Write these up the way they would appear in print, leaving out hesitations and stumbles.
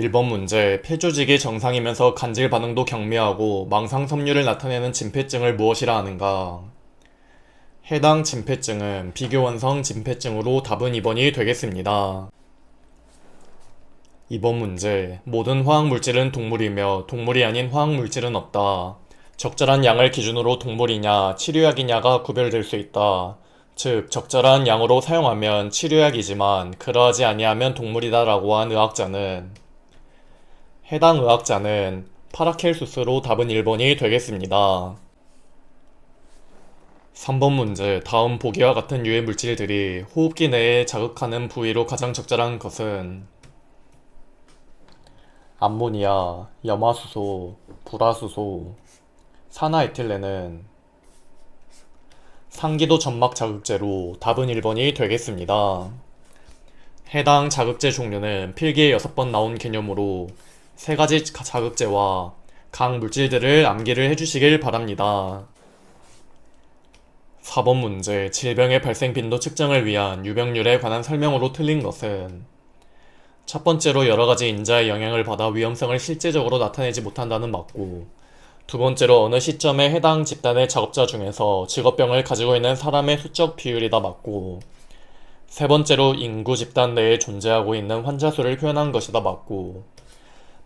1번 문제, 폐조직이 정상이면서 간질 반응도 경미하고 망상 섬유를 나타내는 진폐증을 무엇이라 하는가? 해당 진폐증은 비교원성 진폐증으로 답은 2번이 되겠습니다. 2번 문제, 모든 화학물질은 동물이며 동물이 아닌 화학물질은 없다. 적절한 양을 기준으로 동물이냐, 치료약이냐가 구별될 수 있다. 즉, 적절한 양으로 사용하면 치료약이지만 그러하지 아니하면 동물이다라고 한 의학자는 해당 의학자는 파라켈수스로 답은 1번이 되겠습니다. 3번 문제, 다음 보기와 같은 유해 물질들이 호흡기 내에 자극하는 부위로 가장 적절한 것은 암모니아, 염화수소, 불화수소, 산화에틸렌은 상기도 점막 자극제로 답은 1번이 되겠습니다. 해당 자극제 종류는 필기에 6번 나온 개념으로 3가지 자극제와 각 물질들을 암기를 해주시길 바랍니다. 4번 문제, 질병의 발생 빈도 측정을 위한 유병률에 관한 설명으로 틀린 것은 첫 번째로 여러가지 인자의 영향을 받아 위험성을 실제적으로 나타내지 못한다는 맞고, 두 번째로 어느 시점에 해당 집단의 작업자 중에서 직업병을 가지고 있는 사람의 수적 비율이다 맞고, 세 번째로 인구 집단 내에 존재하고 있는 환자 수를 표현한 것이다 맞고,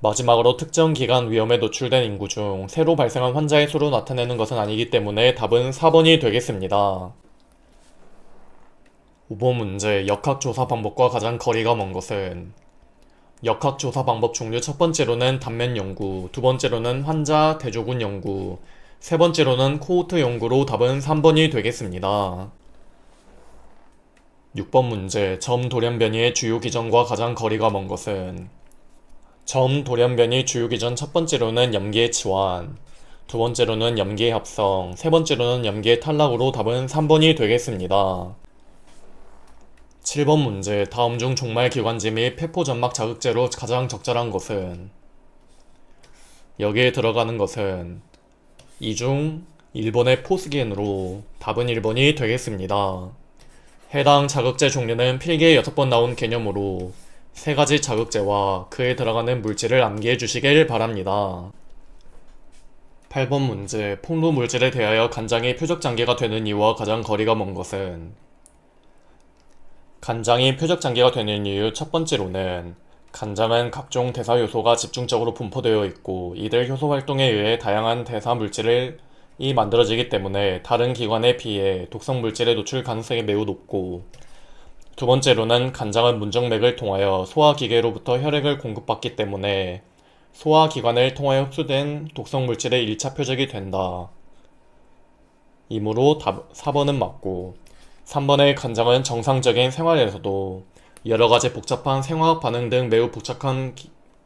마지막으로 특정 기간 위험에 노출된 인구 중 새로 발생한 환자의 수로 나타내는 것은 아니기 때문에 답은 4번이 되겠습니다. 5번 문제, 역학조사 방법과 가장 거리가 먼 것은 역학조사 방법 종류 첫 번째로는 단면 연구, 두 번째로는 환자 대조군 연구, 세 번째로는 코호트 연구로 답은 3번이 되겠습니다. 6번 문제, 점 돌연변이의 주요 기전과 가장 거리가 먼 것은 점 돌연변이 주요 기전 첫 번째로는 염기의 치환, 두 번째로는 염기의 합성, 세 번째로는 염기의 탈락으로 답은 3번이 되겠습니다. 7번 문제, 다음 중 종말 기관지 및 폐포 점막 자극제로 가장 적절한 것은 여기에 들어가는 것은 이 중 1번의 포스겐으로 답은 1번이 되겠습니다. 해당 자극제 종류는 필기에 6번 나온 개념으로 3가지 자극제와 그에 들어가는 물질을 암기해 주시길 바랍니다. 8번 문제, 폭로 물질에 대하여 간장이 표적장기가 되는 이유와 가장 거리가 먼 것은 간장이 표적장기가 되는 이유 첫 번째로는 간장은 각종 대사 요소가 집중적으로 분포되어 있고 이들 효소 활동에 의해 다양한 대사 물질이 만들어지기 때문에 다른 기관에 비해 독성 물질의 노출 가능성이 매우 높고, 두 번째로는 간장은 문정맥을 통하여 소화기계로부터 혈액을 공급받기 때문에 소화기관을 통하여 흡수된 독성 물질의 1차 표적이 된다. 이므로 4번은 맞고, 3번의 간장은 정상적인 생활에서도 여러가지 복잡한 생화학 반응 등 매우 복잡한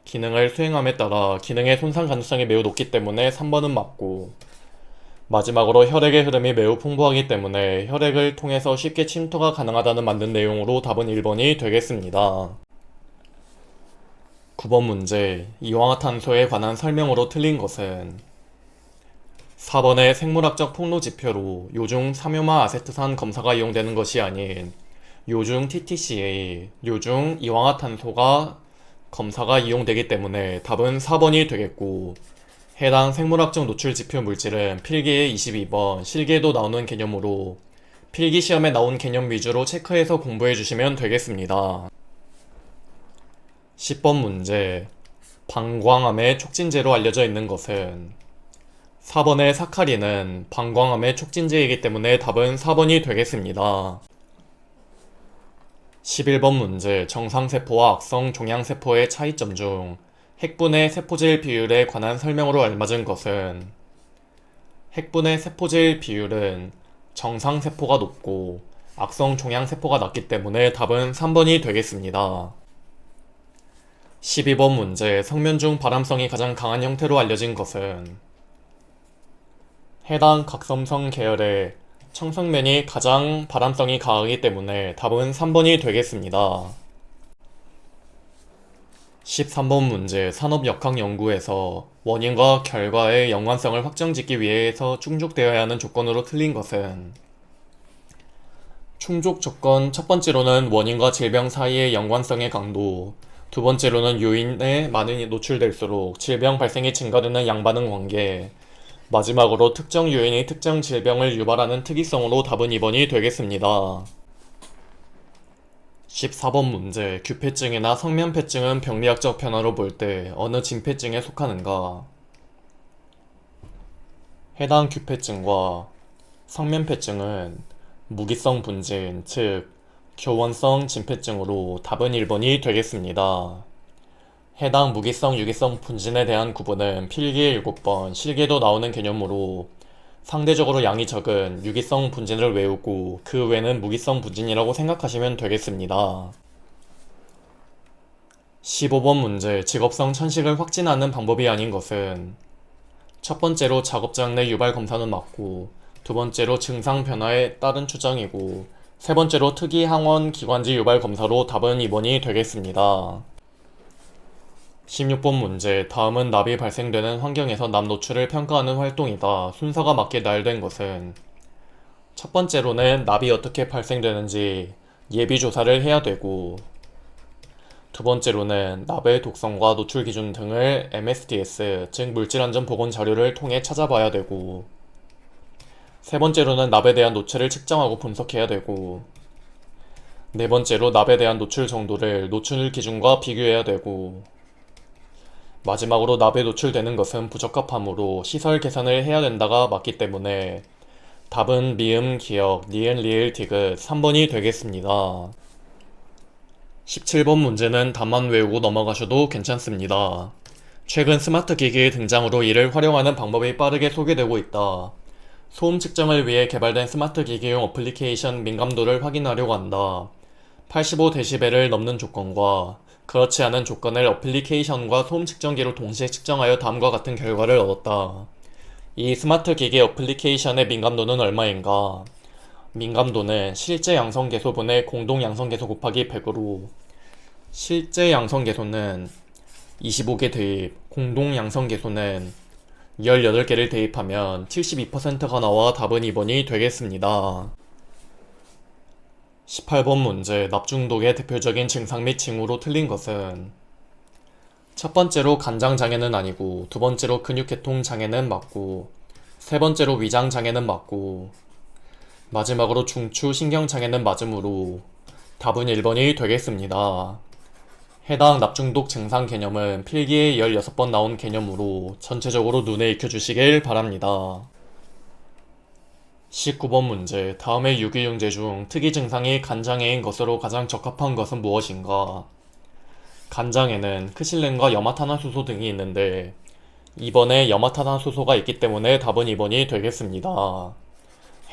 기능을 수행함에 따라 기능의 손상 가능성이 매우 높기 때문에 3번은 맞고, 마지막으로 혈액의 흐름이 매우 풍부하기 때문에 혈액을 통해서 쉽게 침투가 가능하다는 맞는 내용으로 답은 1번이 되겠습니다. 9번 문제, 이황화탄소에 관한 설명으로 틀린 것은 4번의 생물학적 폭로 지표로 요중 삼요마 아세트산 검사가 이용되는 것이 아닌 요중 TTCA, 요중 이황화탄소가 검사가 이용되기 때문에 답은 4번이 되겠고, 해당 생물학적 노출 지표 물질은 필기에 22번, 실기에도 나오는 개념으로 필기 시험에 나온 개념 위주로 체크해서 공부해 주시면 되겠습니다. 10번 문제, 방광암의 촉진제로 알려져 있는 것은 4번의 사카린은 방광암의 촉진제이기 때문에 답은 4번이 되겠습니다. 11번 문제, 정상세포와 악성 종양세포의 차이점 중 핵분의 세포질 비율에 관한 설명으로 알맞은 것은 핵분의 세포질 비율은 정상세포가 높고 악성 종양세포가 낮기 때문에 답은 3번이 되겠습니다. 12번 문제, 성면 중 발암성이 가장 강한 형태로 알려진 것은 해당 각섬성 계열의 청성면이 가장 발암성이 강하기 때문에 답은 3번이 되겠습니다. 13번 문제, 산업역학연구에서 원인과 결과의 연관성을 확정짓기 위해서 충족되어야 하는 조건으로 틀린 것은 충족 조건 첫 번째로는 원인과 질병 사이의 연관성의 강도, 두 번째로는 요인에 많이 노출될수록 질병 발생이 증가되는 양반응 관계. 마지막으로 특정 요인이 특정 질병을 유발하는 특이성으로 답은 2번이 되겠습니다. 14번 문제. 규폐증이나 성면폐증은 병리학적 변화로 볼 때 어느 징폐증에 속하는가? 해당 규폐증과 성면폐증은 무기성 분진, 즉 교원성 진폐증으로 답은 1번이 되겠습니다. 해당 무기성, 유기성 분진에 대한 구분은 필기에 7번, 실기에도 나오는 개념으로 상대적으로 양이 적은 유기성 분진을 외우고 그 외는 무기성 분진이라고 생각하시면 되겠습니다. 15번 문제. 직업성 천식을 확진하는 방법이 아닌 것은 첫 번째로 작업장 내 유발 검사는 맞고, 두 번째로 증상 변화에 따른 추정이고, 세 번째로 특이 항원 기관지 유발 검사로 답은 2번이 되겠습니다. 16번 문제. 다음은 납이 발생되는 환경에서 납 노출을 평가하는 활동이다. 순서가 맞게 나열된 것은 첫 번째로는 납이 어떻게 발생되는지 예비 조사를 해야 되고, 두 번째로는 납의 독성과 노출 기준 등을 MSDS, 즉 물질안전 보건 자료를 통해 찾아봐야 되고, 세 번째로는 납에 대한 노출을 측정하고 분석해야 되고, 네 번째로 납에 대한 노출 정도를 노출 기준과 비교해야 되고, 마지막으로 납에 노출되는 것은 부적합하므로 시설 개선을 해야 된다가 맞기 때문에 답은 미음, 기역, 니은, 리을, 디귿 3번이 되겠습니다. 17번 문제는 답만 외우고 넘어가셔도 괜찮습니다. 최근 스마트 기기의 등장으로 이를 활용하는 방법이 빠르게 소개되고 있다. 소음 측정을 위해 개발된 스마트 기기용 어플리케이션 민감도를 확인하려고 한다. 85dB를 넘는 조건과 그렇지 않은 조건을 어플리케이션과 소음 측정기로 동시에 측정하여 다음과 같은 결과를 얻었다. 이 스마트 기기 어플리케이션의 민감도는 얼마인가? 민감도는 실제 양성계소분의 공동 양성계소 곱하기 100으로, 실제 양성계소는 25개 대입, 공동 양성계소는 18개를 대입하면 72%가 나와 답은 2번이 되겠습니다. 18번 문제. 납중독의 대표적인 증상 및 징후로 틀린 것은 첫 번째로 간장장애는 아니고, 두 번째로 근육계통 장애는 맞고, 세 번째로 위장장애는 맞고, 마지막으로 중추신경장애는 맞으므로 답은 1번이 되겠습니다. 해당 납중독 증상 개념은 필기에 16번 나온 개념으로 전체적으로 눈에 익혀주시길 바랍니다. 19번 문제. 다음의 유기융제 중 특이 증상이 간장애인 것으로 가장 적합한 것은 무엇인가? 간장에는 크실린과 염화탄화수소 등이 있는데 2번에 염화탄화수소가 있기 때문에 답은 2번이 되겠습니다.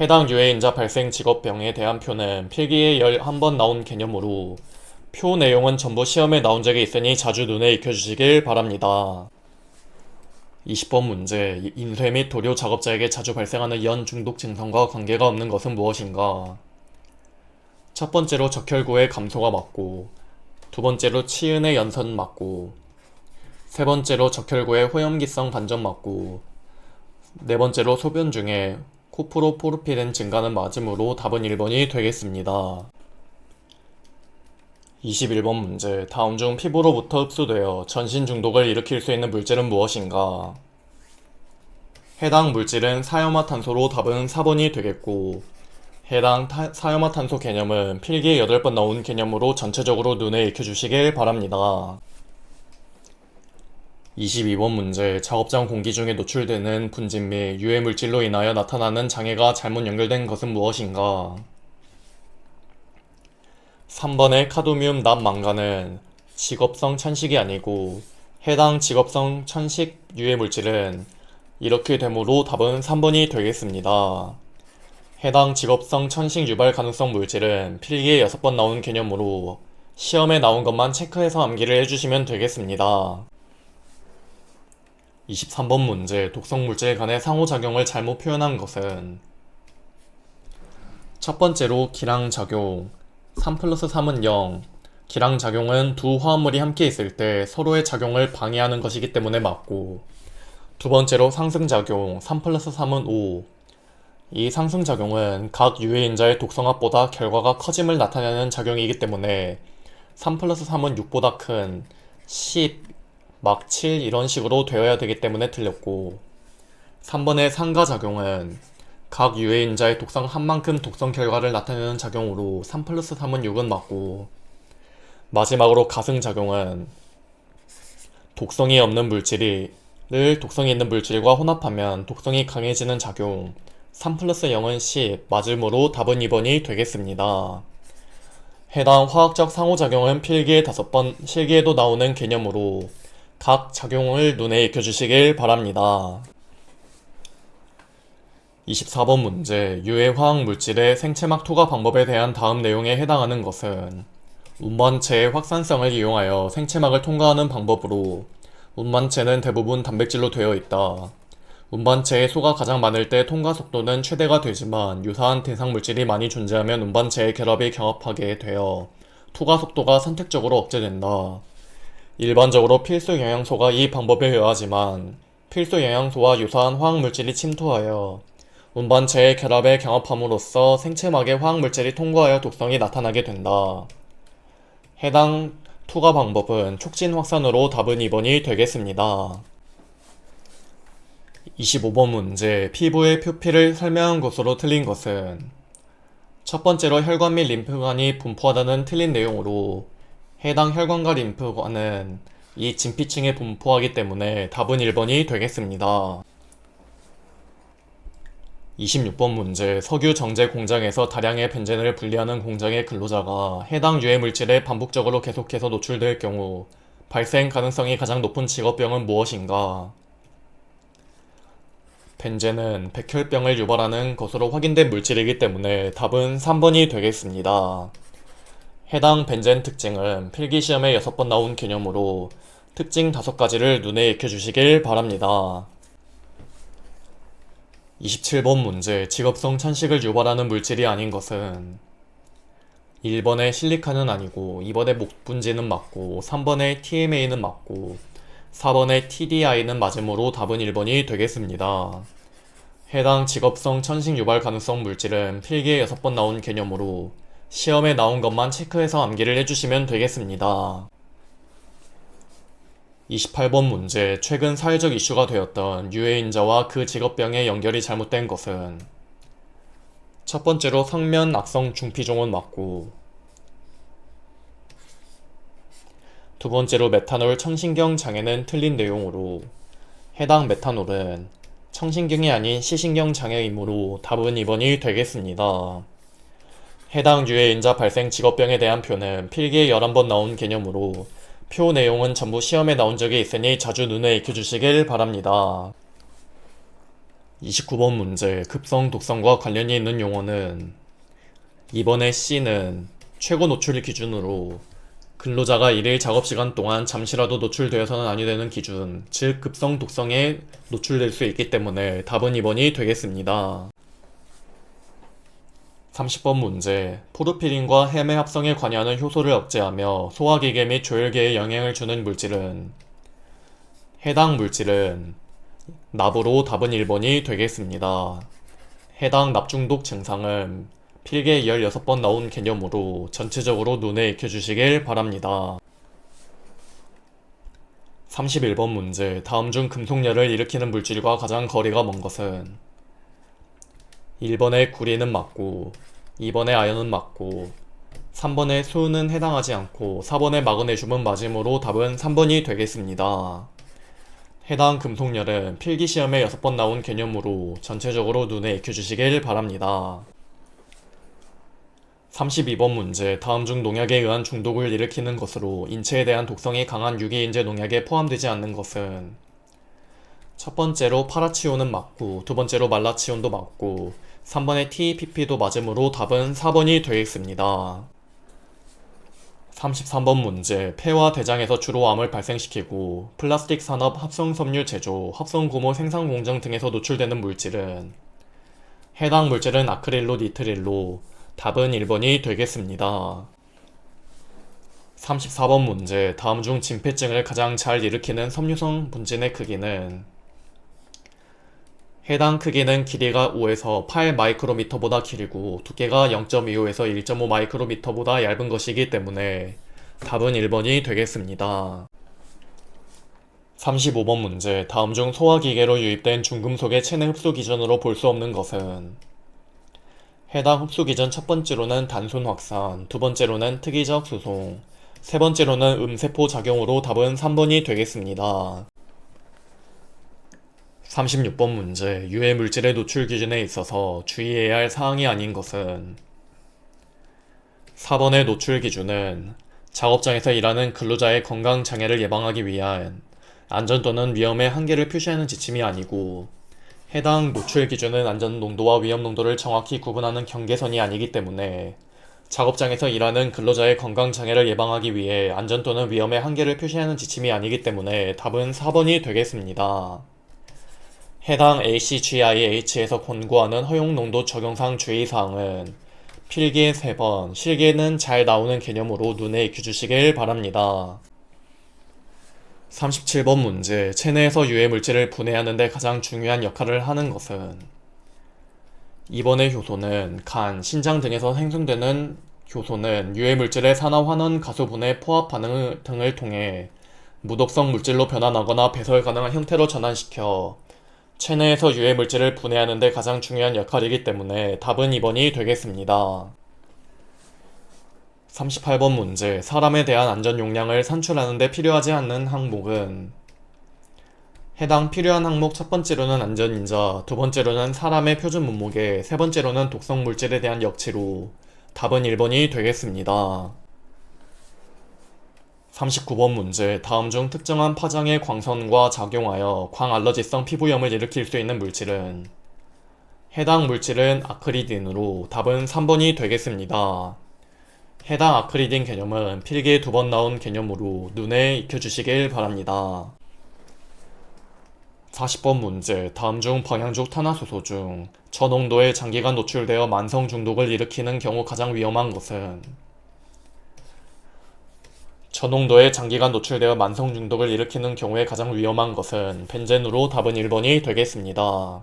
해당 유해인자 발생 직업병에 대한 표는 필기에 11번 나온 개념으로 표 내용은 전부 시험에 나온 적이 있으니 자주 눈에 익혀주시길 바랍니다. 20번 문제. 인쇄 및 도료 작업자에게 자주 발생하는 연 중독 증상과 관계가 없는 것은 무엇인가? 첫 번째로 적혈구의 감소가 맞고, 두 번째로 치은의 연선 맞고, 세 번째로 적혈구의 호염기성 반전 맞고, 네 번째로 소변 중에 코프로포르피린 증가는 맞으므로 답은 1번이 되겠습니다. 21번 문제. 다음 중 피부로부터 흡수되어 전신 중독을 일으킬 수 있는 물질은 무엇인가? 해당 물질은 사염화탄소로 답은 4번이 되겠고, 해당 사염화탄소 개념은 필기에 8번 나온 개념으로 전체적으로 눈에 익혀주시길 바랍니다. 22번 문제. 작업장 공기 중에 노출되는 분진 및 유해물질로 인하여 나타나는 장애가 잘못 연결된 것은 무엇인가? 3번의 카드뮴 납 망간은 직업성 천식이 아니고, 해당 직업성 천식 유해물질은 이렇게 되므로 답은 3번이 되겠습니다. 해당 직업성 천식 유발 가능성 물질은 필기에 6번 나온 개념으로 시험에 나온 것만 체크해서 암기를 해주시면 되겠습니다. 23번 문제. 독성물질 간의 상호작용을 잘못 표현한 것은 첫 번째로 기량작용 3+3은 0. 기량작용은 두 화합물이 함께 있을 때 서로의 작용을 방해하는 것이기 때문에 맞고, 두 번째로 상승작용 3+3은 5. 이 상승작용은 각 유해인자의 독성합보다 결과가 커짐을 나타내는 작용이기 때문에 3 플러스 3은 6보다 큰 10, 막 7 이런 식으로 되어야 되기 때문에 틀렸고, 3번의 상가작용은 각 유해인자의 독성 한 만큼 독성 결과를 나타내는 작용으로 3 플러스 3은 6은 맞고, 마지막으로 가승작용은 독성이 없는 물질을 독성이 있는 물질과 혼합하면 독성이 강해지는 작용, 3 플러스 0은 10 맞음으로 답은 2번이 되겠습니다. 해당 화학적 상호작용은 필기에 5번, 실기에도 나오는 개념으로 각 작용을 눈에 익혀주시길 바랍니다. 24번 문제, 유해 화학 물질의 생체막 투과 방법에 대한 다음 내용에 해당하는 것은 운반체의 확산성을 이용하여 생체막을 통과하는 방법으로 운반체는 대부분 단백질로 되어 있다. 운반체의 수가 가장 많을 때 통과 속도는 최대가 되지만 유사한 대상 물질이 많이 존재하면 운반체의 결합이 경합하게 되어 투과 속도가 선택적으로 억제된다. 일반적으로 필수 영양소가 이 방법에 의하지만 필수 영양소와 유사한 화학물질이 침투하여 운반체의 결합에 경합함으로써 생체막에 화학물질이 통과하여 독성이 나타나게 된다. 해당 투과 방법은 촉진 확산으로 답은 2번이 되겠습니다. 25번 문제, 피부의 표피를 설명한 것으로 틀린 것은 첫 번째로 혈관 및 림프관이 분포하다는 틀린 내용으로 해당 혈관과 림프관은 이 진피층에 분포하기 때문에 답은 1번이 되겠습니다. 26번 문제, 석유 정제 공장에서 다량의 벤젠을 분리하는 공장의 근로자가 해당 유해 물질에 반복적으로 계속해서 노출될 경우 발생 가능성이 가장 높은 직업병은 무엇인가? 벤젠은 백혈병을 유발하는 것으로 확인된 물질이기 때문에 답은 3번이 되겠습니다. 해당 벤젠 특징은 필기시험에 6번 나온 개념으로 특징 5가지를 눈에 익혀주시길 바랍니다. 27번 문제, 직업성 찬식을 유발하는 물질이 아닌 것은 1번의 실리카는 아니고 2번의 목분지는 맞고 3번의 TMA는 맞고 4번의 TDI는 맞으므로 답은 1번이 되겠습니다. 해당 직업성 천식 유발 가능성 물질은 필기에 6번 나온 개념으로 시험에 나온 것만 체크해서 암기를 해주시면 되겠습니다. 28번 문제, 최근 사회적 이슈가 되었던 유해인자와 그 직업병의 연결이 잘못된 것은 첫 번째로 성면 악성 중피종은 맞고, 두 번째로 메탄올 청신경 장애는 틀린 내용으로 해당 메탄올은 청신경이 아닌 시신경 장애이므로 답은 2번이 되겠습니다. 해당 유해인자 발생 직업병에 대한 표는 필기에 11번 나온 개념으로 표 내용은 전부 시험에 나온 적이 있으니 자주 눈에 익혀주시길 바랍니다. 29번 문제, 급성 독성과 관련이 있는 용어는 2번의 C는 최고 노출 기준으로 근로자가 일일 작업시간 동안 잠시라도 노출되어서는 아니 되는 기준, 즉 급성 독성에 노출될 수 있기 때문에 답은 2번이 되겠습니다. 30번 문제, 포르피린과 헤메 합성에 관여하는 효소를 억제하며 소화기계 및 조혈계에 영향을 주는 물질은 해당 물질은 납으로 답은 1번이 되겠습니다. 해당 납중독 증상은 필기에 16번 나온 개념으로 전체적으로 눈에 익혀주시길 바랍니다. 31번 문제, 다음 중 금속열을 일으키는 물질과 가장 거리가 먼 것은 1번의 구리는 맞고 2번의 아연은 맞고 3번의 수는 해당하지 않고 4번의 마그네슘은 맞으므로 답은 3번이 되겠습니다. 해당 금속열은 필기시험에 6번 나온 개념으로 전체적으로 눈에 익혀주시길 바랍니다. 32번 문제, 다음 중 농약에 의한 중독을 일으키는 것으로 인체에 대한 독성이 강한 유기인제 농약에 포함되지 않는 것은 첫 번째로 파라치온은 맞고 두 번째로 말라치온도 맞고 3번의 TPP도 맞으므로 답은 4번이 되겠습니다. 33번 문제, 폐와 대장에서 주로 암을 발생시키고 플라스틱 산업, 합성섬유 제조, 합성고무 생산 공정 등에서 노출되는 물질은 해당 물질은 아크릴로 니트릴로 답은 1번이 되겠습니다. 34번 문제, 다음 중 진폐증을 가장 잘 일으키는 섬유성 분진의 크기는 해당 크기는 길이가 5에서 8 마이크로미터보다 길고 두께가 0.25에서 1.5 마이크로미터보다 얇은 것이기 때문에 답은 1번이 되겠습니다. 35번 문제. 다음 중 소화기계로 유입된 중금속의 체내 흡수 기준으로 볼 수 없는 것은? 해당 흡수 기준 첫 번째로는 단순 확산, 두 번째로는 특이적 수송, 세 번째로는 음세포 작용으로 답은 3번이 되겠습니다. 36번 문제. 유해 물질의 노출 기준에 있어서 주의해야 할 사항이 아닌 것은? 4번의 노출 기준은 작업장에서 일하는 근로자의 건강 장애를 예방하기 위한 안전 또는 위험의 한계를 표시하는 지침이 아니고, 해당 노출 기준은 안전 농도와 위험 농도를 정확히 구분하는 경계선이 아니기 때문에 작업장에서 일하는 근로자의 건강 장애를 예방하기 위해 안전 또는 위험의 한계를 표시하는 지침이 아니기 때문에 답은 4번이 되겠습니다. 해당 ACGIH에서 권고하는 허용 농도 적용상 주의사항은 필기에 3번, 실기에는 잘 나오는 개념으로 눈에 익혀주시길 바랍니다. 37번 문제. 체내에서 유해 물질을 분해하는 데 가장 중요한 역할을 하는 것은? 2번의 효소는 간, 신장 등에서 생성되는 효소는 유해 물질의 산화환원 가수 분해 포합 반응 등을 통해 무독성 물질로 변환하거나 배설 가능한 형태로 전환시켜 체내에서 유해 물질을 분해하는 데 가장 중요한 역할이기 때문에 답은 2번이 되겠습니다. 38번 문제. 사람에 대한 안전 용량을 산출하는 데 필요하지 않는 항목은? 해당 필요한 항목 첫 번째로는 안전인자, 두 번째로는 사람의 표준 몸무게, 세 번째로는 독성 물질에 대한 역치로 답은 1번이 되겠습니다. 39번 문제. 다음 중 특정한 파장의 광선과 작용하여 광알러지성 피부염을 일으킬 수 있는 물질은? 해당 물질은 아크리딘으로 답은 3번이 되겠습니다. 해당 아크리딘 개념은 필기에 2번 나온 개념으로 눈에 익혀주시길 바랍니다. 40번 문제. 다음 중 방향족 탄화수소 중 저농도에 장기간 노출되어 만성 중독을 일으키는 경우 가장 위험한 것은? 저농도에 장기간 노출되어 만성 중독을 일으키는 경우에 가장 위험한 것은 벤젠으로 답은 1번이 되겠습니다.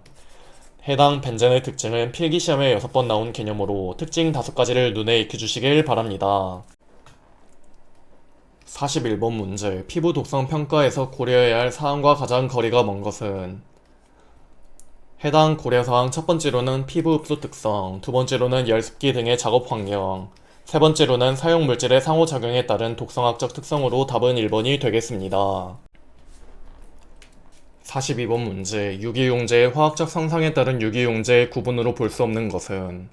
해당 벤젠의 특징은 필기시험에 6번 나온 개념으로 특징 5가지를 눈에 익혀주시길 바랍니다. 41번 문제. 피부 독성 평가에서 고려해야 할 사항과 가장 거리가 먼 것은? 해당 고려사항 첫 번째로는 피부 흡수 특성, 두 번째로는 열습기 등의 작업 환경, 세 번째로는 사용 물질의 상호작용에 따른 독성학적 특성으로 답은 1번이 되겠습니다. 42번 문제. 유기용제의 화학적 성상에 따른 유기용제의 구분으로 볼 수 없는 것은?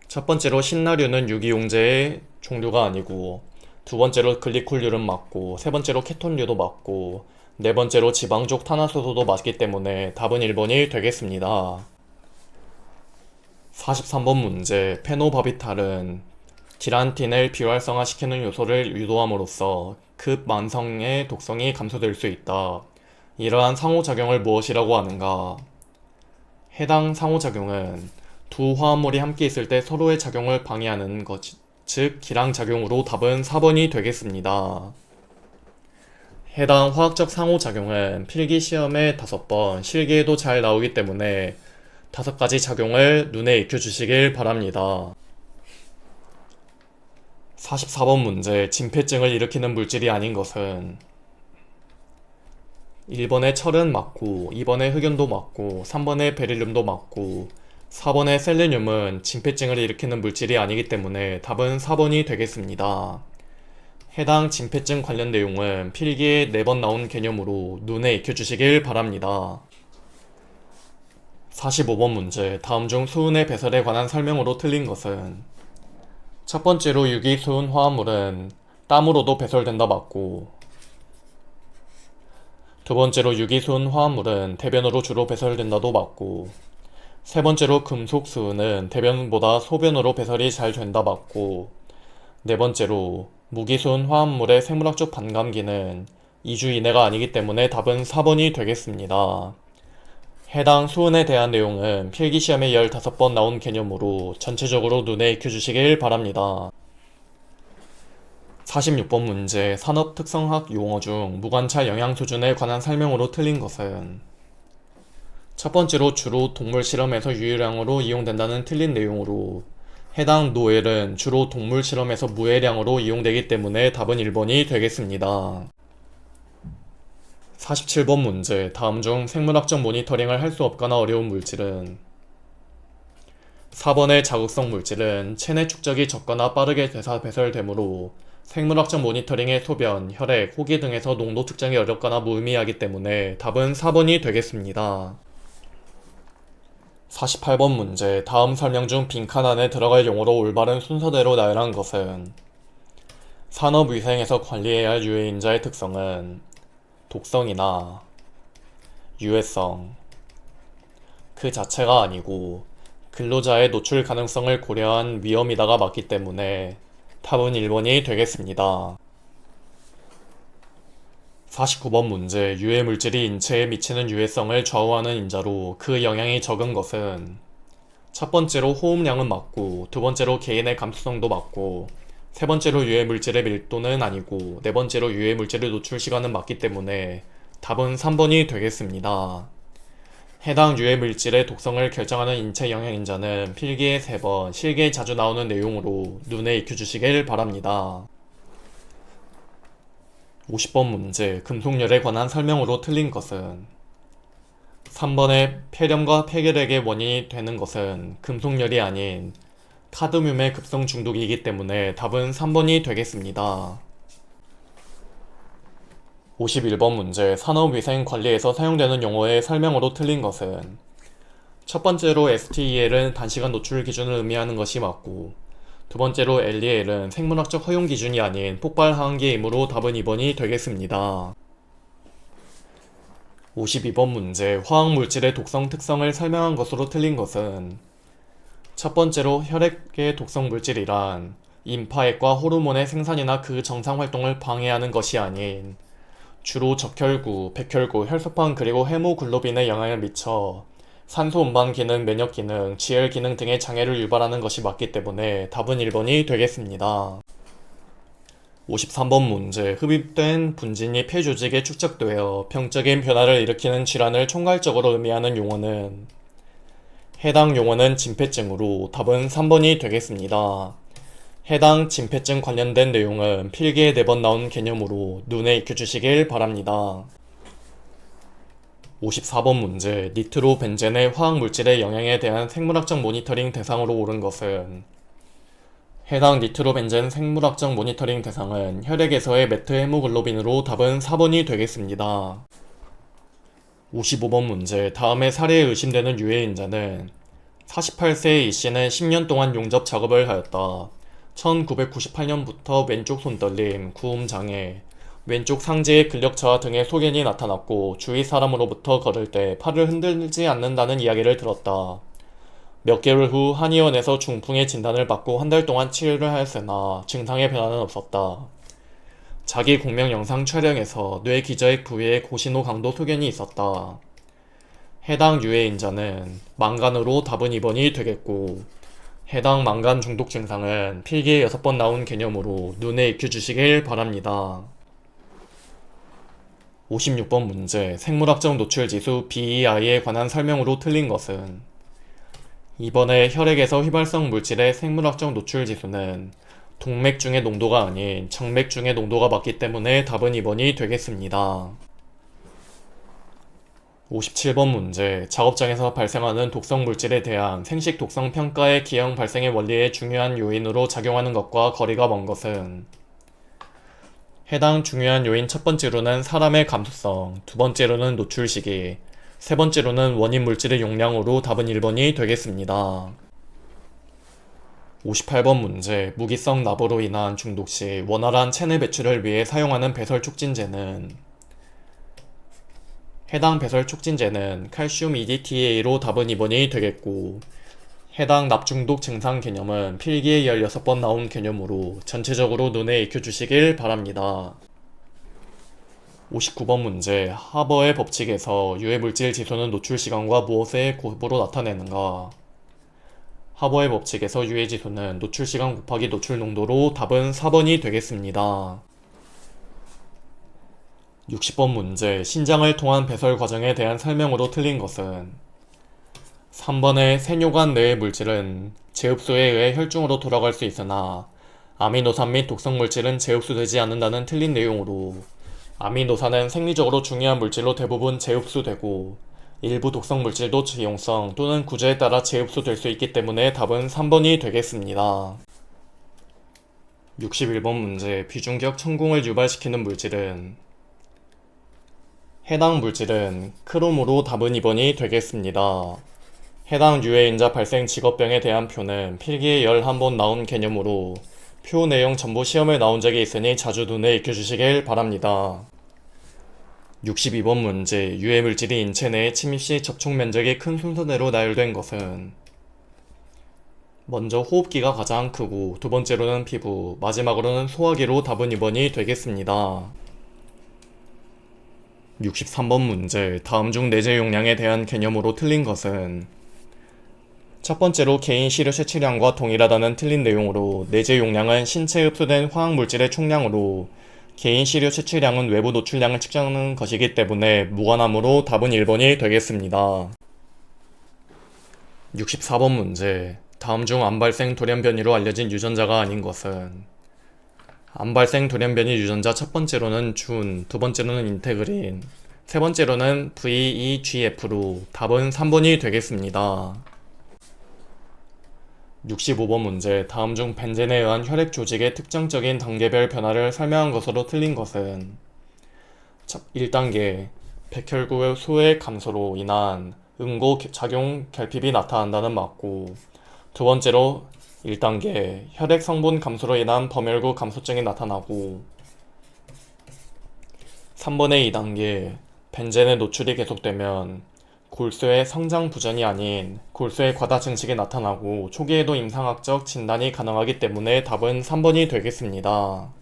첫 번째로 신나류는 유기용제의 종류가 아니고, 두 번째로 글리콜류는 맞고, 세 번째로 케톤류도 맞고, 네 번째로 지방족 탄화수소도 맞기 때문에 답은 1번이 되겠습니다. 43번 문제. 페노바비탈은 디란틴을 비활성화시키는 요소를 유도함으로써 급만성의 독성이 감소될 수 있다. 이러한 상호작용을 무엇이라고 하는가? 해당 상호작용은 두 화합물이 함께 있을 때 서로의 작용을 방해하는 것, 즉 기량작용으로 답은 4번이 되겠습니다. 해당 화학적 상호작용은 필기시험에 5번, 실기에도 잘 나오기 때문에 5가지 작용을 눈에 익혀주시길 바랍니다. 44번 문제. 진폐증을 일으키는 물질이 아닌 것은? 1번의 철은 맞고, 2번의 흑연도 맞고, 3번의 베릴륨도 맞고, 4번의 셀레늄은 진폐증을 일으키는 물질이 아니기 때문에 답은 4번이 되겠습니다. 해당 진폐증 관련 내용은 필기에 4번 나온 개념으로 눈에 익혀주시길 바랍니다. 45번 문제. 다음 중 수은의 배설에 관한 설명으로 틀린 것은? 첫 번째로 유기수은 화합물은 땀으로도 배설된다 맞고, 두 번째로 유기수은 화합물은 대변으로 주로 배설된다도 맞고, 세 번째로 금속수은은 대변보다 소변으로 배설이 잘 된다 맞고, 네 번째로 무기수은 화합물의 생물학적 반감기는 2주 이내가 아니기 때문에 답은 4번이 되겠습니다. 해당 수은에 대한 내용은 필기시험에 15번 나온 개념으로 전체적으로 눈에 익혀주시길 바랍니다. 46번 문제. 산업특성학 용어 중 무관찰 영양 수준에 관한 설명으로 틀린 것은? 첫 번째로 주로 동물 실험에서 유해량으로 이용된다는 틀린 내용으로 해당 노엘은 주로 동물 실험에서 무해량으로 이용되기 때문에 답은 1번이 되겠습니다. 47번 문제. 다음 중 생물학적 모니터링을 할 수 없거나 어려운 물질은 4번의 자극성 물질은 체내 축적이 적거나 빠르게 배설되므로 생물학적 모니터링의 소변, 혈액, 호기 등에서 농도 특정이 어렵거나 무의미하기 때문에 답은 4번이 되겠습니다. 48번 문제. 다음 설명 중 빈칸 안에 들어갈 용어로 올바른 순서대로 나열한 것은 산업위생에서 관리해야 할 유해인자의 특성은 독성이나 유해성 그 자체가 아니고 근로자의 노출 가능성을 고려한 위험이다가 맞기 때문에 답은 1번이 되겠습니다. 49번 문제. 유해물질이 인체에 미치는 유해성을 좌우하는 인자로 그 영향이 적은 것은 첫 번째로 호흡량은 맞고, 두 번째로 개인의 감수성도 맞고, 세 번째로 유해물질의 밀도는 아니고, 네 번째로 유해물질의 노출 시간은 맞기 때문에 답은 3번이 되겠습니다. 해당 유해물질의 독성을 결정하는 인체 영향인자는 필기에 3번, 실기에 자주 나오는 내용으로 눈에 익혀주시길 바랍니다. 50번 문제. 금속열에 관한 설명으로 틀린 것은 3번의 폐렴과 폐결핵의 원인이 되는 것은 금속열이 아닌 카드뮴의 급성 중독이기 때문에 답은 3번이 되겠습니다. 51번 문제. 산업위생관리에서 사용되는 용어의 설명으로 틀린 것은 첫 번째로 STEL은 단시간 노출 기준을 의미하는 것이 맞고, 두 번째로 LEL은 생물학적 허용 기준이 아닌 폭발 하한계이므로 답은 2번이 되겠습니다. 52번 문제. 화학물질의 독성 특성을 설명한 것으로 틀린 것은 첫 번째로 혈액의 독성 물질이란 임파액과 호르몬의 생산이나 그 정상 활동을 방해하는 것이 아닌 주로 적혈구, 백혈구, 혈소판 그리고 헤모글로빈에 영향을 미쳐 산소 운반 기능, 면역 기능, 지혈 기능 등의 장애를 유발하는 것이 맞기 때문에 답은 1번이 되겠습니다. 53번 문제. 흡입된 분진이 폐조직에 축적되어 병적인 변화를 일으키는 질환을 총괄적으로 의미하는 용어는 해당 용어는 진폐증으로 답은 3번이 되겠습니다. 해당 진폐증 관련된 내용은 필기에 4번 나온 개념으로 눈에 익혀주시길 바랍니다. 54번 문제. 니트로벤젠의 화학물질의 영향에 대한 생물학적 모니터링 대상으로 오른 것은 해당 니트로벤젠 생물학적 모니터링 대상은 혈액에서의 메트헤모글로빈으로 답은 4번이 되겠습니다. 55번 문제. 다음의 사례에 의심되는 유해인자는 48세의 이씨는 10년 동안 용접 작업을 하였다. 1998년부터 왼쪽 손떨림, 구음장애, 왼쪽 상체의 근력 저하 등의 소견이 나타났고 주위 사람으로부터 걸을 때 팔을 흔들지 않는다는 이야기를 들었다. 몇 개월 후 한의원에서 중풍의 진단을 받고 한 달 동안 치료를 하였으나 증상의 변화는 없었다. 자기 공명 영상 촬영에서 뇌 기저액 부위에 고신호 강도 소견이 있었다. 해당 유해인자는 망간으로 답은 2번이 되겠고, 해당 망간 중독 증상은 필기에 6번 나온 개념으로 눈에 익혀주시길 바랍니다. 56번 문제. 생물학적 노출지수 BEI에 관한 설명으로 틀린 것은 이번에 혈액에서 휘발성 물질의 생물학적 노출지수는 동맥중의 농도가 아닌 정맥중의 농도가 맞기 때문에 답은 2번이 되겠습니다. 57번 문제. 작업장에서 발생하는 독성 물질에 대한 생식 독성 평가의 기형 발생의 원리에 중요한 요인으로 작용하는 것과 거리가 먼 것은 해당 중요한 요인 첫 번째로는 사람의 감수성, 두 번째로는 노출 시기, 세 번째로는 원인 물질의 용량으로 답은 1번이 되겠습니다. 58번 문제. 무기성 납으로 인한 중독 시 원활한 체내 배출을 위해 사용하는 배설 촉진제는 해당 배설 촉진제는 칼슘 EDTA로 답은 2번이 되겠고, 해당 납중독 증상 개념은 필기에 16번 나온 개념으로 전체적으로 눈에 익혀주시길 바랍니다. 59번 문제. 하버의 법칙에서 유해물질 지수는 노출 시간과 무엇의 곱으로 나타내는가? 하버의 법칙에서 유해지수는 노출 시간 곱하기 노출 농도로 답은 4번이 되겠습니다. 60번 문제. 신장을 통한 배설 과정에 대한 설명으로 틀린 것은 3번의 세뇨관 내의 물질은 재흡수에 의해 혈중으로 돌아갈 수 있으나 아미노산 및 독성물질은 재흡수되지 않는다는 틀린 내용으로 아미노산은 생리적으로 중요한 물질로 대부분 재흡수되고 일부 독성물질도 지용성 또는 구조에 따라 재흡수될 수 있기 때문에 답은 3번이 되겠습니다. 61번 문제. 비중격 천궁을 유발시키는 물질은 해당 물질은 크롬으로 답은 2번이 되겠습니다. 해당 유해인자 발생 직업병에 대한 표는 필기에 11번 나온 개념으로 표 내용 전부 시험에 나온 적이 있으니 자주 눈에 익혀주시길 바랍니다. 62번 문제. 유해물질이 인체 내에 침입 시 접촉 면적이 큰 순서대로 나열된 것은 먼저 호흡기가 가장 크고 두 번째로는 피부, 마지막으로는 소화기로 답은 2번이 되겠습니다. 63번 문제. 다음 중 내재 용량에 대한 개념으로 틀린 것은 첫 번째로 개인 시료 채취량과 동일하다는 틀린 내용으로 내재 용량은 신체에 흡수된 화학물질의 총량으로 개인 시료 채취량은 외부 노출량을 측정하는 것이기 때문에 무관하므로 답은 1번이 되겠습니다. 64번 문제. 다음 중 암발생 돌연변이로 알려진 유전자가 아닌 것은 암발생 돌연변이 유전자 첫 번째로는 준, 두 번째로는 인테그린, 세 번째로는 VEGF로 답은 3번이 되겠습니다. 65번 문제. 다음 중 벤젠에 의한 혈액 조직의 특정적인 단계별 변화를 설명한 것으로 틀린 것은 1단계 백혈구 수의 감소로 인한 응고 작용 결핍이 나타난다는 맞고, 두 번째로 1단계 혈액 성분 감소로 인한 범혈구 감소증이 나타나고, 3번의 2단계 벤젠의 노출이 계속되면 골수의 성장 부전이 아닌 골수의 과다 증식이 나타나고 초기에도 임상학적 진단이 가능하기 때문에 답은 3번이 되겠습니다.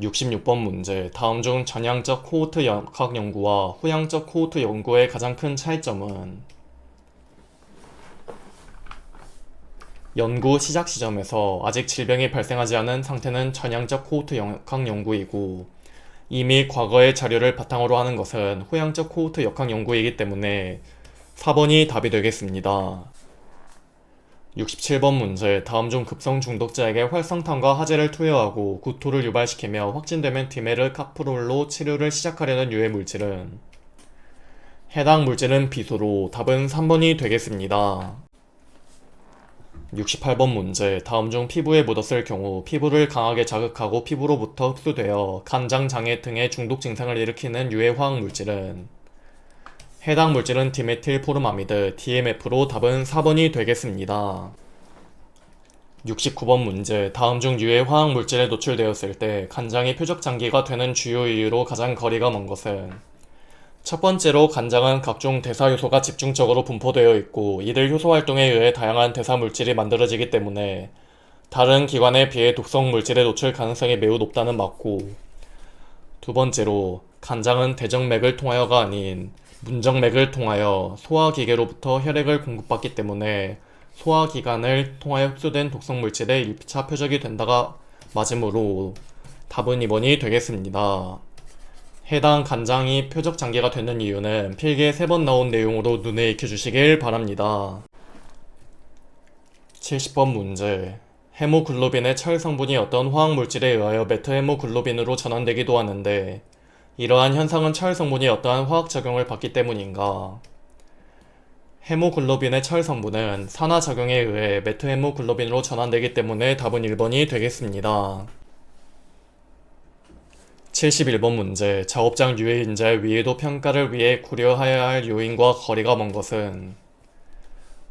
66번 문제. 다음 중 전향적 코호트 역학 연구와 후향적 코호트 연구의 가장 큰 차이점은 연구 시작 시점에서 아직 질병이 발생하지 않은 상태는 전향적 코호트 역학 연구이고, 이미 과거의 자료를 바탕으로 하는 것은 후향적 코호트 역학 연구이기 때문에 4번이 답이 되겠습니다. 67번 문제. 다음 중 급성 중독자에게 활성탄과 화제를 투여하고 구토를 유발시키며 확진되면 디메르카프롤로 치료를 시작하려는 유해 물질은 해당 물질은 비소로 답은 3번이 되겠습니다. 68번 문제. 다음 중 피부에 묻었을 경우 피부를 강하게 자극하고 피부로부터 흡수되어 간장, 장애 등의 중독 증상을 일으키는 유해 화학 물질은 해당 물질은 디메틸 포름아미드 DMF로 답은 4번이 되겠습니다. 69번 문제. 다음 중 유해 화학 물질에 노출되었을 때 간장이 표적 장기가 되는 주요 이유로 가장 거리가 먼 것은 첫 번째로 간장은 각종 대사 효소가 집중적으로 분포되어 있고 이들 효소 활동에 의해 다양한 대사 물질이 만들어지기 때문에 다른 기관에 비해 독성 물질의 노출 가능성이 매우 높다는 맞고, 두 번째로 간장은 대정맥을 통하여가 아닌 문정맥을 통하여 소화기계로부터 혈액을 공급받기 때문에 소화기관을 통하여 흡수된 독성 물질의 1차 표적이 된다가 맞으므로 답은 2번이 되겠습니다. 해당 간장이 표적 장기가 되는 이유는 필기에 3번 나온 내용으로 눈에 익혀주시길 바랍니다. 70번 문제. 헤모글로빈의 철 성분이 어떤 화학물질에 의하여 메트헤모글로빈으로 전환되기도 하는데 이러한 현상은 철 성분이 어떠한 화학작용을 받기 때문인가? 헤모글로빈의 철 성분은 산화작용에 의해 메트헤모글로빈으로 전환되기 때문에 답은 1번이 되겠습니다. 71번 문제. 작업장 유해인자의 위해도 평가를 위해 고려해야 할 요인과 거리가 먼 것은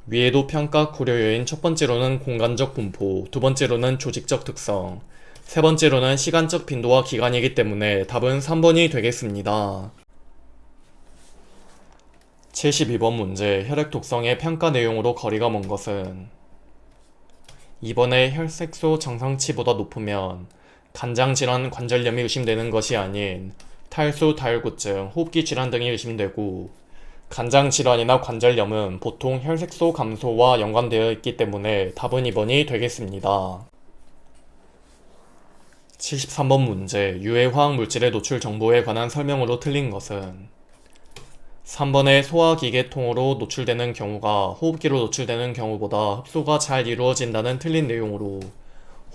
위해도 평가 고려 요인 첫 번째로는 공간적 분포, 두 번째로는 조직적 특성, 세 번째로는 시간적 빈도와 기간이기 때문에 답은 3번이 되겠습니다. 72번 문제. 혈액 독성의 평가 내용으로 거리가 먼 것은 2번의 혈색소 정상치보다 높으면 간장질환 관절염이 의심되는 것이 아닌 탈수, 다혈구증, 호흡기 질환 등이 의심되고, 간장질환이나 관절염은 보통 혈색소 감소와 연관되어 있기 때문에 답은 2번이 되겠습니다. 73번 문제. 유해 화학물질의 노출 정보에 관한 설명으로 틀린 것은 3번의 소화기계통으로 노출되는 경우가 호흡기로 노출되는 경우보다 흡수가 잘 이루어진다는 틀린 내용으로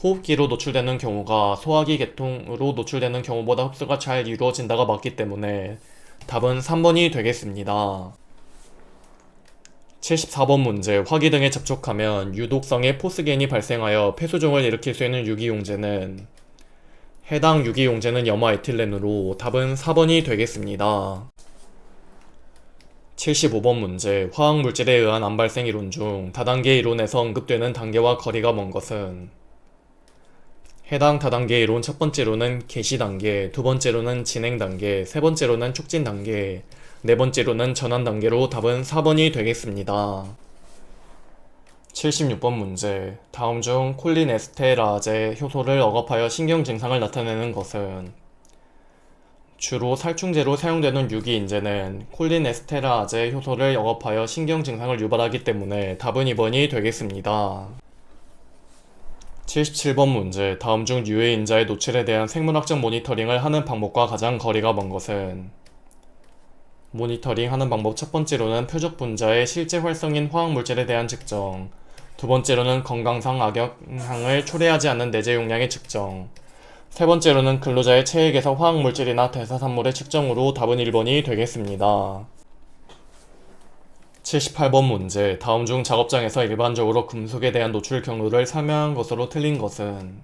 호흡기로 노출되는 경우가 소화기계통으로 노출되는 경우보다 흡수가 잘 이루어진다가 맞기 때문에 답은 3번이 되겠습니다. 74번 문제. 화기 등에 접촉하면 유독성의 포스겐이 발생하여 폐소종을 일으킬 수 있는 유기용제는 해당 유기용제는 염화에틸렌으로 답은 4번이 되겠습니다. 75번 문제. 화학물질에 의한 암발생 이론 중 다단계 이론에서 언급되는 단계와 거리가 먼 것은 해당 다단계 이론 첫 번째로는 개시 단계, 두 번째로는 진행 단계, 세 번째로는 촉진 단계, 네 번째로는 전환 단계로 답은 4번이 되겠습니다. 76번 문제. 다음 중 콜린에스테라제 효소를 억압하여 신경 증상을 나타내는 것은 주로 살충제로 사용되는 유기인제는 콜린에스테라제 효소를 억압하여 신경 증상을 유발하기 때문에 답은 2번이 되겠습니다. 77번 문제. 다음 중 유해인자의 노출에 대한 생물학적 모니터링을 하는 방법과 가장 거리가 먼 것은 모니터링 하는 방법 첫 번째로는 표적 분자의 실제 활성인 화학물질에 대한 측정, 두 번째로는 건강상 악영향을 초래하지 않는 내재 용량의 측정, 세 번째로는 근로자의 체액에서 화학물질이나 대사산물의 측정으로 답은 1번이 되겠습니다. 78번 문제. 다음 중 작업장에서 일반적으로 금속에 대한 노출 경로를 설명한 것으로 틀린 것은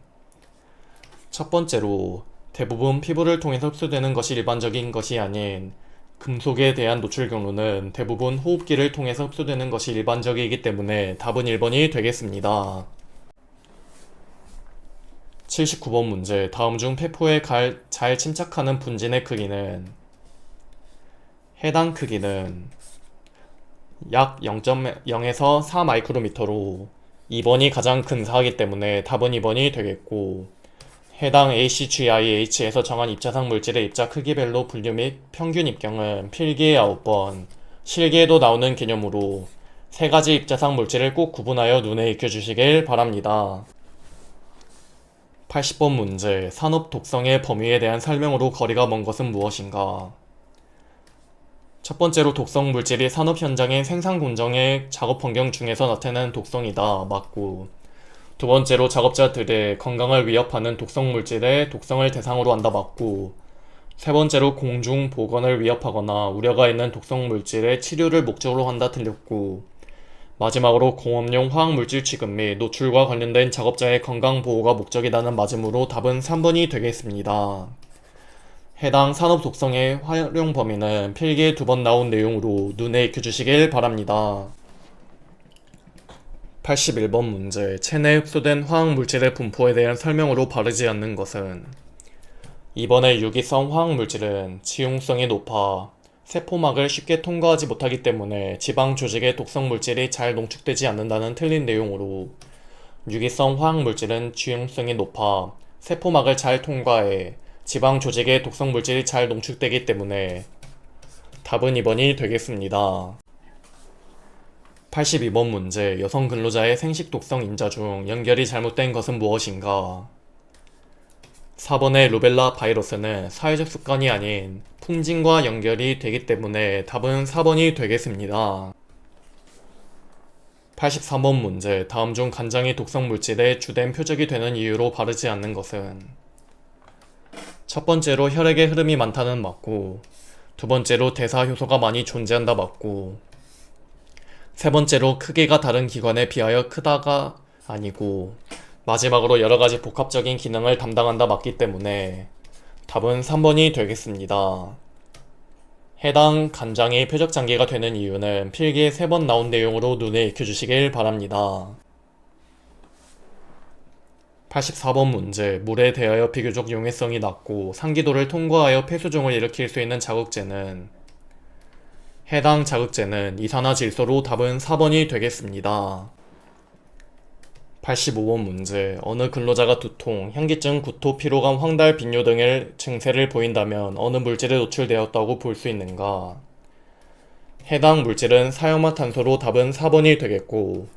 첫 번째로 대부분 피부를 통해서 흡수되는 것이 일반적인 것이 아닌 금속에 대한 노출 경로는 대부분 호흡기를 통해서 흡수되는 것이 일반적이기 때문에 답은 1번이 되겠습니다. 79번 문제. 다음 중 폐포에 잘 침착하는 분진의 크기는 해당 크기는 약 0.0에서 4 마이크로미터로 2번이 가장 근사하기 때문에 답은 2번이 되겠고 해당 ACGIH에서 정한 입자상 물질의 입자 크기별로 분류 및 평균 입경은 필기에 9번, 실기에도 나오는 개념으로 세 가지 입자상 물질을 꼭 구분하여 눈에 익혀주시길 바랍니다. 80번 문제. 산업 독성의 범위에 대한 설명으로 거리가 먼 것은 무엇인가? 첫 번째로 독성 물질이 산업 현장의 생산 공정의 작업 환경 중에서 나타나는 독성이다. 맞고, 두 번째로 작업자들의 건강을 위협하는 독성 물질의 독성을 대상으로 한다. 맞고, 세 번째로 공중 보건을 위협하거나 우려가 있는 독성 물질의 치료를 목적으로 한다. 틀렸고, 마지막으로 공업용 화학물질 취급 및 노출과 관련된 작업자의 건강 보호가 목적이라는 맞음으로 답은 3번이 되겠습니다. 해당 산업 독성의 활용 범위는 필기에 2번 나온 내용으로 눈에 익혀주시길 바랍니다. 81번 문제. 체내에 흡수된 화학물질의 분포에 대한 설명으로 바르지 않는 것은 이번에 유기성 화학물질은 지용성이 높아 세포막을 쉽게 통과하지 못하기 때문에 지방 조직의 독성 물질이 잘 농축되지 않는다는 틀린 내용으로 유기성 화학물질은 지용성이 높아 세포막을 잘 통과해 지방 조직의 독성 물질이 잘 농축되기 때문에 답은 2번이 되겠습니다. 82번 문제. 여성 근로자의 생식 독성 인자 중 연결이 잘못된 것은 무엇인가? 4번의 루벨라 바이러스는 사회적 습관이 아닌 풍진과 연결이 되기 때문에 답은 4번이 되겠습니다. 83번 문제. 다음 중 간장이 독성 물질의 주된 표적이 되는 이유로 바르지 않는 것은 첫 번째로 혈액의 흐름이 많다는 맞고, 두 번째로 대사 효소가 많이 존재한다 맞고, 세 번째로 크기가 다른 기관에 비하여 크다가 아니고, 마지막으로 여러가지 복합적인 기능을 담당한다 맞기 때문에 답은 3번이 되겠습니다. 해당 간장이 표적장기가 되는 이유는 필기에 3번 나온 내용으로 눈에 익혀주시길 바랍니다. 84번 문제. 물에 대하여 비교적 용해성이 낮고 상기도를 통과하여 폐수종을 일으킬 수 있는 자극제는 해당 자극제는 이산화질소로 답은 4번이 되겠습니다. 85번 문제. 어느 근로자가 두통, 현기증, 구토, 피로감, 황달, 빈뇨 등의 증세를 보인다면 어느 물질에 노출되었다고 볼 수 있는가? 해당 물질은 사용화탄소로 답은 4번이 되겠고,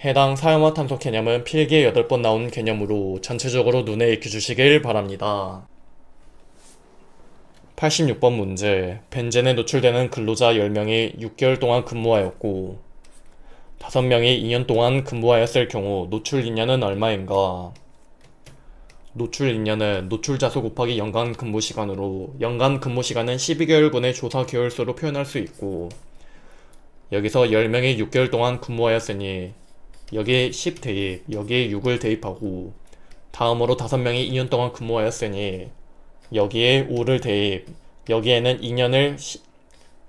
해당 사용화탄소 개념은 필기에 8번 나온 개념으로 전체적으로 눈에 익혀주시길 바랍니다. 86번 문제. 벤젠에 노출되는 근로자 10명이 6개월 동안 근무하였고 5명이 2년 동안 근무하였을 경우 노출 인연은 얼마인가? 노출 인연은 노출 자수 곱하기 연간 근무 시간으로 연간 근무 시간은 12개월분의 조사 개월수로 표현할 수 있고 여기서 10명이 6개월 동안 근무하였으니 여기에 10 대입, 여기에 6을 대입하고 다음으로 5명이 2년 동안 근무하였으니 여기에 5를 대입, 여기에는 2년을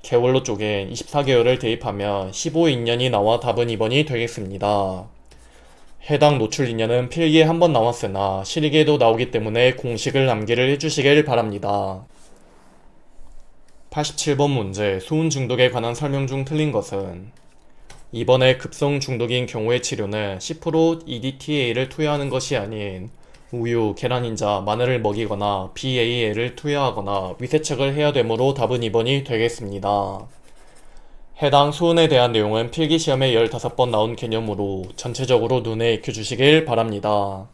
개월로 쪼갠 24개월을 대입하면 15인연이 나와 답은 2번이 되겠습니다. 해당 노출 인연은 필기에 한 번 나왔으나 실기에도 나오기 때문에 공식을 암기를 해주시길 바랍니다. 87번 문제. 수은 중독에 관한 설명 중 틀린 것은? 이번에 급성 중독인 경우의 치료는 10% EDTA를 투여하는 것이 아닌 우유, 계란 흰자, 마늘을 먹이거나 BAA를 투여하거나 위세척을 해야 되므로 답은 2번이 되겠습니다. 해당 수은에 대한 내용은 필기시험에 15번 나온 개념으로 전체적으로 눈에 익혀주시길 바랍니다.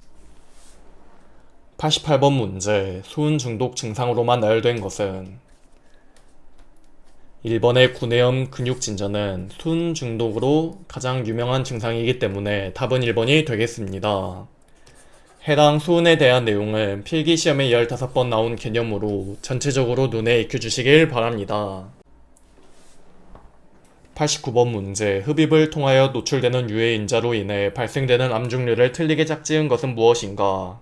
88번 문제. 수은 중독 증상으로만 나열된 것은? 1번의 구내염 근육 진전은 수은 중독으로 가장 유명한 증상이기 때문에 답은 1번이 되겠습니다. 해당 수은에 대한 내용은 필기시험에 15번 나온 개념으로 전체적으로 눈에 익혀주시길 바랍니다. 89번 문제. 흡입을 통하여 노출되는 유해 인자로 인해 발생되는 암 종류를 틀리게 짝지은 것은 무엇인가?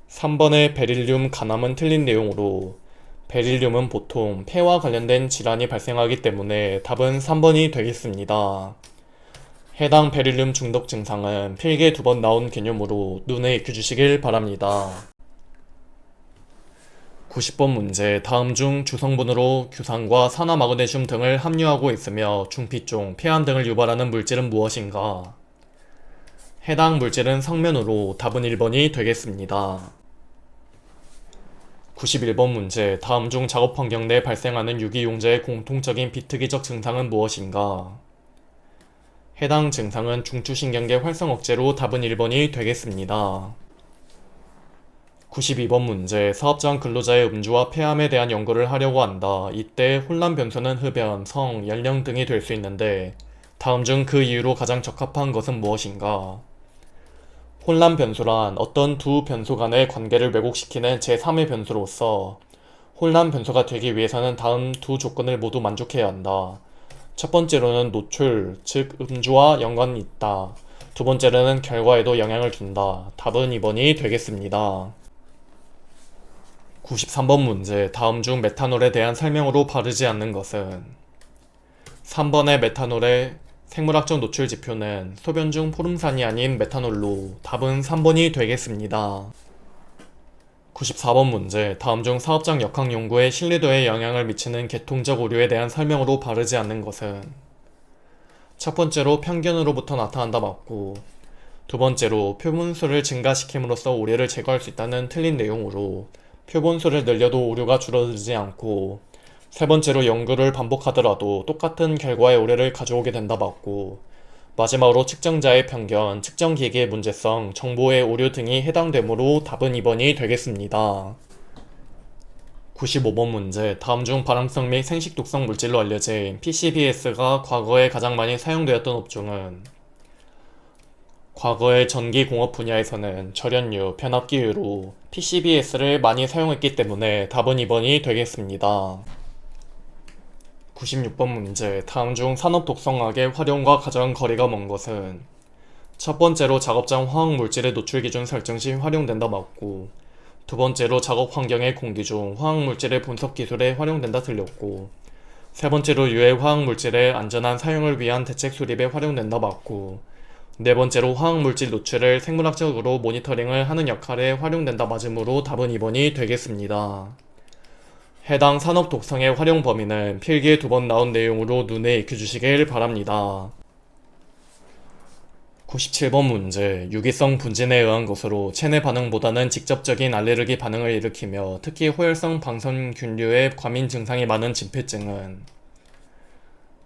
3번의 베릴륨 간암은 틀린 내용으로 베릴륨은 보통 폐와 관련된 질환이 발생하기 때문에 답은 3번이 되겠습니다. 해당 베릴륨 중독 증상은 필기에 2번 나온 개념으로 눈에 익혀주시길 바랍니다. 90번 문제. 다음 중 주성분으로 규산과 산화마그네슘 등을 함유하고 있으며 중피종, 폐암 등을 유발하는 물질은 무엇인가? 해당 물질은 성면으로 답은 1번이 되겠습니다. 91번 문제. 다음 중 작업 환경 내 발생하는 유기용자의 공통적인 비특이적 증상은 무엇인가? 해당 증상은 중추신경계 활성 억제로 답은 1번이 되겠습니다. 92번 문제. 사업장 근로자의 음주와 폐암에 대한 연구를 하려고 한다. 이때 혼란 변수는 흡연, 성, 연령 등이 될 수 있는데 다음 중 그 이유로 가장 적합한 것은 무엇인가? 혼란 변수란 어떤 두 변수 간의 관계를 왜곡시키는 제3의 변수로서 혼란 변수가 되기 위해서는 다음 두 조건을 모두 만족해야 한다. 첫 번째로는 노출, 즉 음주와 연관이 있다. 두 번째로는 결과에도 영향을 준다. 답은 2번이 되겠습니다. 93번 문제. 다음 중 메탄올에 대한 설명으로 바르지 않는 것은? 3번의 메탄올의 생물학적 노출 지표는 소변 중 포름산이 아닌 메탄올로 답은 3번이 되겠습니다. 94번 문제. 다음 중 사업장 역학 연구의 신뢰도에 영향을 미치는 계통적 오류에 대한 설명으로 바르지 않는 것은? 첫 번째로 편견으로부터 나타난다 맞고, 두 번째로 표본수를 증가시킴으로써 오류를 제거할 수 있다는 틀린 내용으로 표본수를 늘려도 오류가 줄어들지 않고, 세 번째로 연구를 반복하더라도 똑같은 결과의 오류를 가져오게 된다 맞고, 마지막으로 측정자의 편견, 측정기기의 문제성, 정보의 오류 등이 해당되므로 답은 2번이 되겠습니다. 95번 문제. 다음 중 발암성 및 생식독성 물질로 알려진 PCBS가 과거에 가장 많이 사용되었던 업종은? 과거의 전기공업 분야에서는 절연유, 변압기유로 PCBS를 많이 사용했기 때문에 답은 2번이 되겠습니다. 96번 문제. 다음 중 산업 독성학의 활용과 가장 거리가 먼 것은? 첫 번째로 작업장 화학물질의 노출 기준 설정 시 활용된다 맞고, 두 번째로 작업 환경의 공기 중 화학물질의 분석 기술에 활용된다 틀렸고, 세 번째로 유해 화학물질의 안전한 사용을 위한 대책 수립에 활용된다 맞고, 네 번째로 화학물질 노출을 생물학적으로 모니터링을 하는 역할에 활용된다 맞으므로 답은 2번이 되겠습니다. 해당 산업 독성의 활용 범위는 필기에 2번 나온 내용으로 눈에 익혀주시길 바랍니다. 97번 문제. 유기성 분진에 의한 것으로 체내 반응보다는 직접적인 알레르기 반응을 일으키며 특히 호혈성 방선균류의 과민 증상이 많은 진폐증은?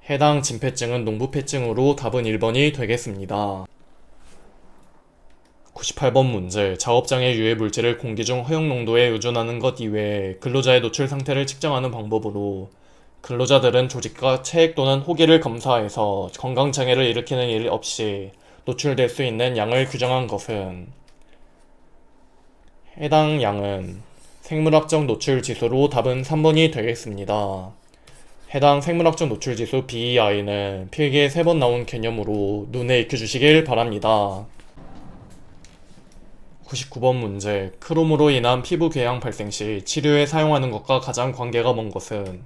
해당 진폐증은 농부폐증으로 답은 1번이 되겠습니다. 98번 문제. 작업장의 유해 물질을 공기 중 허용 농도에 의존하는 것 이외에 근로자의 노출 상태를 측정하는 방법으로 근로자들은 조직과 체액 또는 호기를 검사해서 건강장애를 일으키는 일 없이 노출될 수 있는 양을 규정한 것은 해당 양은 생물학적 노출 지수로 답은 3번이 되겠습니다. 해당 생물학적 노출 지수 BEI는 필기에 3번 나온 개념으로 눈에 익혀주시길 바랍니다. 99번 문제. 크롬으로 인한 피부 궤양 발생 시 치료에 사용하는 것과 가장 관계가 먼 것은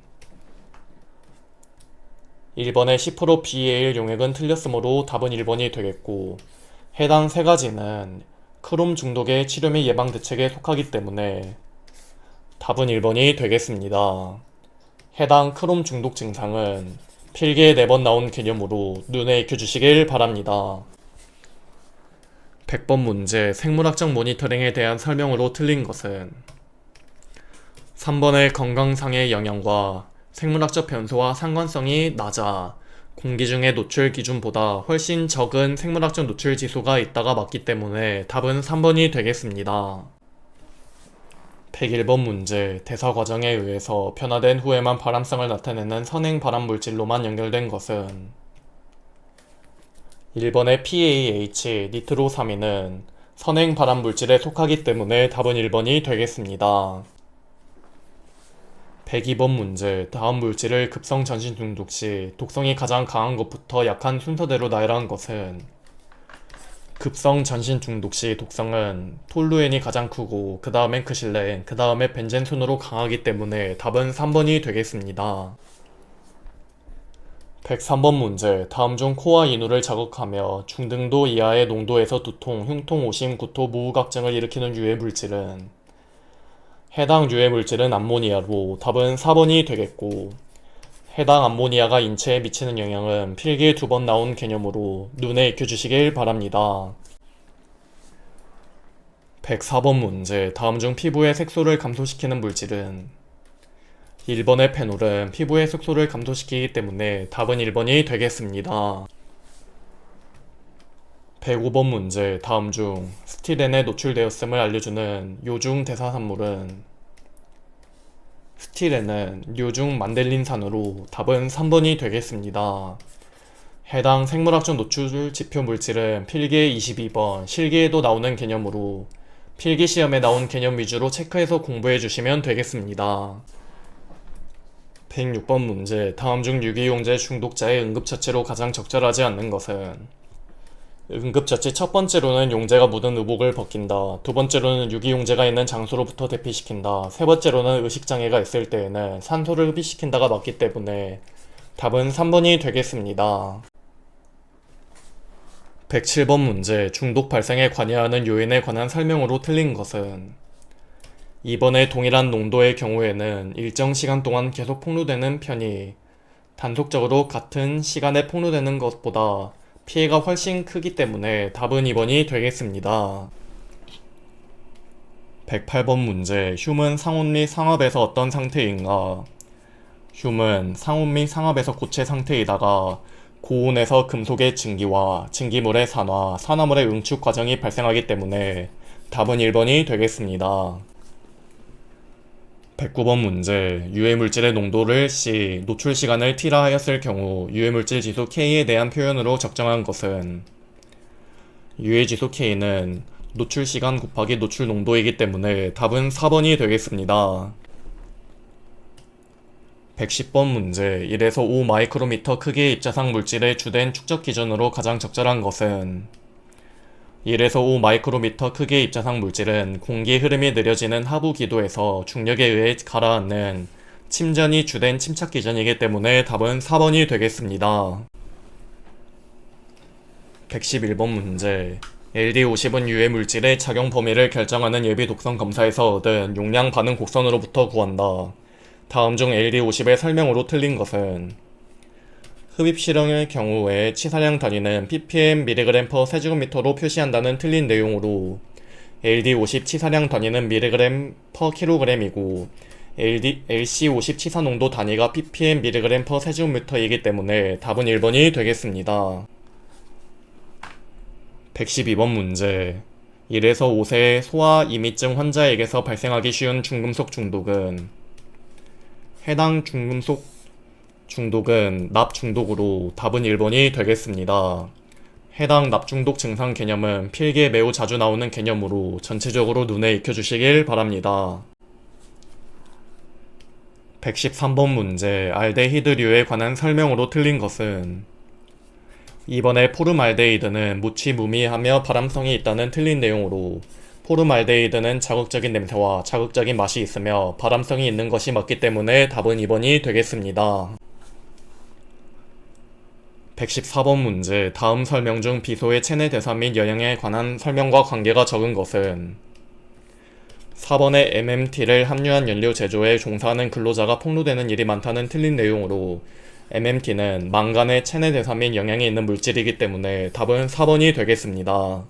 1번의 10% BAL 용액은 틀렸으므로 답은 1번이 되겠고, 해당 세 가지는 크롬 중독의 치료 및 예방 대책에 속하기 때문에 답은 1번이 되겠습니다. 해당 크롬 중독 증상은 필기에 4번 나온 개념으로 눈에 익혀주시길 바랍니다. 100번 문제. 생물학적 모니터링에 대한 설명으로 틀린 것은 3번의 건강상의 영향과 생물학적 변수와 상관성이 낮아 공기 중의 노출 기준보다 훨씬 적은 생물학적 노출 지수가 있다가 맞기 때문에 답은 3번이 되겠습니다. 101번 문제. 대사 과정에 의해서 변화된 후에만 발암성을 나타내는 선행 발암 물질로만 연결된 것은 1번의 PAH 니트로사민은 선행 발암 물질에 속하기 때문에 답은 1번이 되겠습니다. 102번 문제. 다음 물질을 급성 전신 중독 시 독성이 가장 강한 것부터 약한 순서대로 나열한 것은 급성 전신 중독 시 독성은 톨루엔이 가장 크고 그 다음엔 크실렌, 그 다음에 벤젠 순으로 강하기 때문에 답은 3번이 되겠습니다. 103번 문제. 다음 중 코와 인후를 자극하며 중등도 이하의 농도에서 두통, 흉통, 오심, 구토, 무후각증을 일으키는 유해 물질은 해당 유해 물질은 암모니아로 답은 4번이 되겠고, 해당 암모니아가 인체에 미치는 영향은 필기에 2번 나온 개념으로 눈에 익혀주시길 바랍니다. 104번 문제. 다음 중 피부의 색소를 감소시키는 물질은 1번의 페놀은 피부의 색소를 감소시키기 때문에 답은 1번이 되겠습니다. 105번 문제. 다음 중 스티렌에 노출되었음을 알려주는 요중 대사산물은 스티렌은 요중 만델린산으로 답은 3번이 되겠습니다. 해당 생물학적 노출 지표 물질은 필기에 22번, 실기에도 나오는 개념으로 필기시험에 나온 개념 위주로 체크해서 공부해 주시면 되겠습니다. 106번 문제. 다음 중 유기용제 중독자의 응급처치로 가장 적절하지 않는 것은 응급처치 첫 번째로는 용제가 묻은 의복을 벗긴다. 두 번째로는 유기용제가 있는 장소로부터 대피시킨다. 세 번째로는 의식장애가 있을 때에는 산소를 흡입시킨다가 맞기 때문에 답은 3번이 되겠습니다. 107번 문제. 중독 발생에 관여하는 요인에 관한 설명으로 틀린 것은 2번의 동일한 농도의 경우에는 일정 시간 동안 계속 폭로되는 편이 단속적으로 같은 시간에 폭로되는 것보다 피해가 훨씬 크기 때문에 답은 2번이 되겠습니다. 108번 문제. 흉은 상온 및 상압에서 어떤 상태인가? 흉은 상온 및 상압에서 고체 상태이다가 고온에서 금속의 증기와 증기물의 산화, 산화물의 응축 과정이 발생하기 때문에 답은 1번이 되겠습니다. 109번 문제. 유해물질의 농도를 C, 노출 시간을 T라 하였을 경우 유해물질 지수 K에 대한 표현으로 적정한 것은 유해지수 K는 노출 시간 곱하기 노출 농도이기 때문에 답은 4번이 되겠습니다. 110번 문제. 1에서 5 마이크로미터 크기의 입자상 물질의 주된 축적 기준으로 가장 적절한 것은 1에서 5 마이크로미터 크기의 입자상 물질은 공기의 흐름이 느려지는 하부 기도에서 중력에 의해 가라앉는 침전이 주된 침착 기준이기 때문에 답은 4번이 되겠습니다. 111번 문제. LD50은 유해 물질의 작용 범위를 결정하는 예비 독성 검사에서 얻은 용량 반응 곡선으로부터 구한다. 다음 중 LD50의 설명으로 틀린 것은 흡입 실험의 경우에 치사량 단위는 ppm mg/세제곱미터로 표시한다는 틀린 내용으로 LD50 치사량 단위는 mg/kg이고 LC50 치사 농도 단위가 ppm mg/세제곱미터이기 때문에 답은 1번이 되겠습니다. 112번 문제. 1에서 5세의 소아 이미증 환자에게서 발생하기 쉬운 중금속 중독은 해당 중금속 중독은 납 중독으로 답은 1번이 되겠습니다. 해당 납 중독 증상 개념은 필기에 매우 자주 나오는 개념으로 전체적으로 눈에 익혀주시길 바랍니다. 113번 문제, 알데히드류에 관한 설명으로 틀린 것은 2번의 포름알데히드는 무취무미하며 발암성이 있다는 틀린 내용으로 포름알데히드는 자극적인 냄새와 자극적인 맛이 있으며 발암성이 있는 것이 맞기 때문에 답은 2번이 되겠습니다. 114번 문제, 다음 설명 중 비소의 체내 대사 및 영양에 관한 설명과 관계가 적은 것은 4번의 MMT를 함유한 연료 제조에 종사하는 근로자가 폭로되는 일이 많다는 틀린 내용으로 MMT는 망간의 체내 대사 및 영양이 있는 물질이기 때문에 답은 4번이 되겠습니다.